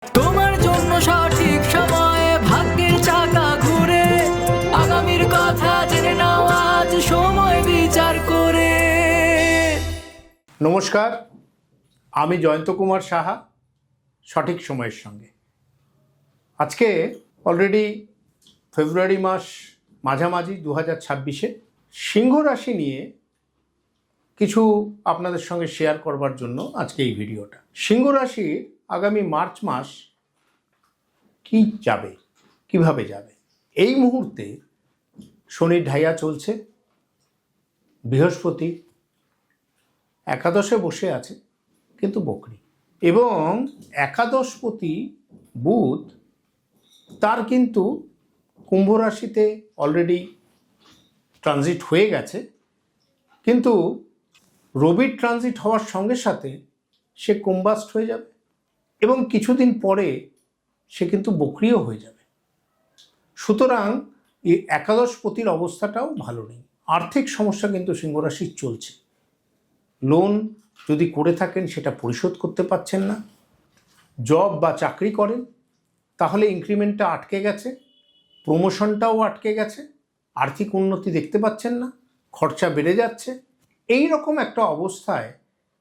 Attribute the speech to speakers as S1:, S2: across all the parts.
S1: তোমার জন্য সঠিক সময়ে ভাগ্যের চাকা ঘুরে, আগামীর কথা জেনে নাও আজ সময় বিচার করে।
S2: নমস্কার, আমি জয়ন্ত কুমার সাহা, সঠিক সময়ের সঙ্গে। আজকে অলরেডি ফেব্রুয়ারি মাস মাঝামাঝি 2026-এ সিংহ রাশি নিয়ে কিছু আপনাদের সঙ্গে শেয়ার করবার জন্য আজকে এই ভিডিওটা। সিংহ রাশির আগামী মার্চ মাস কি যাবে, কিভাবে যাবে? এই মুহূর্তে শনির ঢাইয়া চলছে, বৃহস্পতি একাদশে বসে আছে কিন্তু বকরি, এবং একাদশপতি বুধ তার কিন্তু কুম্ভ রাশিতে অলরেডি ট্রানজিট হয়ে গেছে, কিন্তু রবির ট্রানজিট হওয়ার সঙ্গে সাথে সে কুম্বাস্ট হয়ে যাবে এবং কিছুদিন পরে সে কিন্তু বকরিও হয়ে যাবে। সুতরাং এই একাদশপতির অবস্থাটাও ভালো নেই। আর্থিক সমস্যা কিন্তু সিংহ রাশির চলছে। লোন যদি করে থাকেন সেটা পরিশোধ করতে পারছেন না, জব বা চাকরি করেন তাহলে ইনক্রিমেন্টটা আটকে গেছে, প্রমোশনটাও আটকে গেছে, আর্থিক উন্নতি দেখতে পাচ্ছেন না, খরচা বেড়ে যাচ্ছে। এই রকম একটা অবস্থায়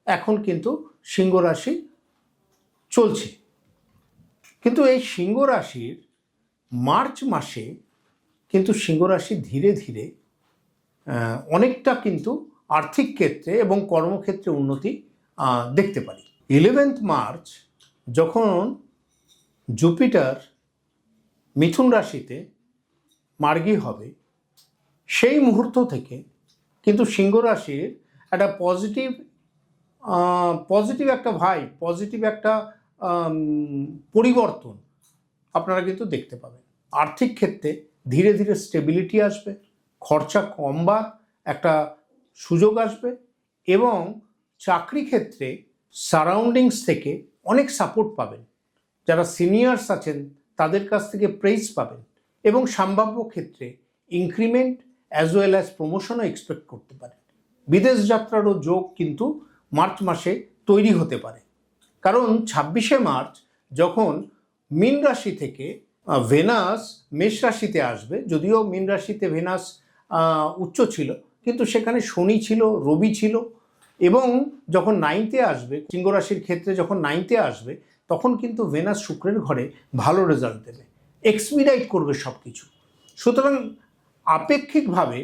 S2: এখন কিন্তু সিংহ রাশি চলছে। কিন্তু এই সিংহ রাশির মার্চ মাসে কিন্তু সিংহ রাশি ধীরে ধীরে অনেকটা কিন্তু আর্থিক ক্ষেত্রে এবং কর্মক্ষেত্রে উন্নতি দেখতে পারি। 11th মার্চ যখন জুপিটার মিথুন রাশিতে মার্গী হবে, সেই মুহূর্ত থেকে কিন্তু সিংহ রাশির একটা পজিটিভ একটা পজিটিভ একটা পরিবর্তন আপনারা কিন্তু দেখতে পাবেন। আর্থিক ক্ষেত্রে ধীরে ধীরে স্টেবিলিটি আসবে, খরচা কমবার একটা সুযোগ আসবে এবং চাকরি ক্ষেত্রে সারাউন্ডিংস থেকে অনেক সাপোর্ট পাবেন। যারা সিনিয়র্স আছেন তাদের কাছ থেকে প্রেইজ পাবেন এবং সম্ভাব্য ক্ষেত্রে ইনক্রিমেন্ট অ্যাজ ওয়েল অ্যাজ প্রমোশনও এক্সপেক্ট করতে পারেন। বিদেশ যাত্রারও যোগ কিন্তু মার্চ মাসে তৈরি হতে পারে, কারণ 26শে মার্চ যখন মীন রাশি থেকে ভেনাস মেষ রাশিতে আসবে, যদিও মীন রাশিতে ভেনাস উচ্চ ছিল কিন্তু সেখানে শনি ছিল, রবি ছিল, এবং যখন 9th আসবে সিংহ রাশির ক্ষেত্রে, যখন 9th আসবে তখন কিন্তু ভেনাস শুক্রের ঘরে ভালো রেজাল্ট দেবে, এক্সপিডাইট করবে সব কিছু। সুতরাং আপেক্ষিকভাবে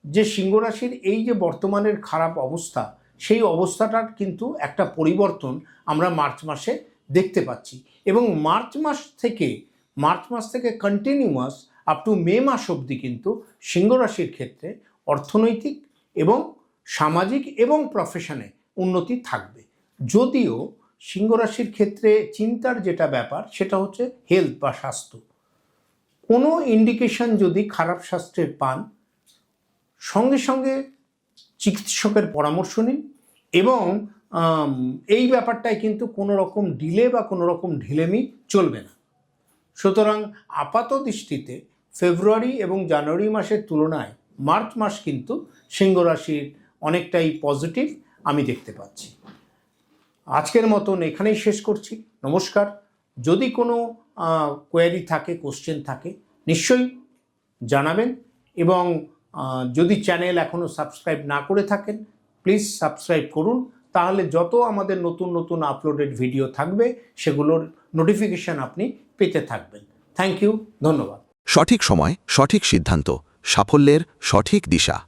S2: যে সিংহ রাশির এই যে বর্তমানের খারাপ অবস্থা, সেই অবস্থাটার কিন্তু একটা পরিবর্তন আমরা মার্চ মাসে দেখতে পাচ্ছি। এবং মার্চ মাস থেকে কন্টিনিউয়াস আপ টু মে মাস অবধি কিন্তু সিংহ রাশির ক্ষেত্রে অর্থনৈতিক এবং সামাজিক এবং প্রফেশনে উন্নতি থাকবে। যদিও সিংহ রাশির ক্ষেত্রে চিন্তার যেটা ব্যাপার সেটা হচ্ছে হেলথ বা স্বাস্থ্য। কোনো ইন্ডিকেশন যদি খারাপ স্বাস্থ্যের পান, সঙ্গে সঙ্গে চিকিৎসকের পরামর্শ নিন এবং এই ব্যাপারটায় কিন্তু কোনো রকম ডিলে বা কোনো রকম ঢিলেমি চলবে না। সুতরাং আপাত দৃষ্টিতে ফেব্রুয়ারি এবং জানুয়ারি মাসের তুলনায় মার্চ মাস কিন্তু সিংহ রাশির অনেকটাই পজিটিভ আমি দেখতে পাচ্ছি। আজকের মতন এখানেই শেষ করছি। নমস্কার। যদি কোনো কোয়েরি থাকে, কোশ্চেন থাকে, নিশ্চয়ই জানাবেন এবং যদি চ্যানেল এখনও সাবস্ক্রাইব না করে থাকেন প্লিজ সাবস্ক্রাইব করুন, তাহলে যত আমাদের নতুন নতুন আপলোডেড ভিডিও থাকবে সেগুলোর নোটিফিকেশান আপনি পেতে থাকবেন। থ্যাংক ইউ, ধন্যবাদ।
S3: সঠিক সময়, সঠিক সিদ্ধান্ত, সাফল্যের সঠিক দিশা।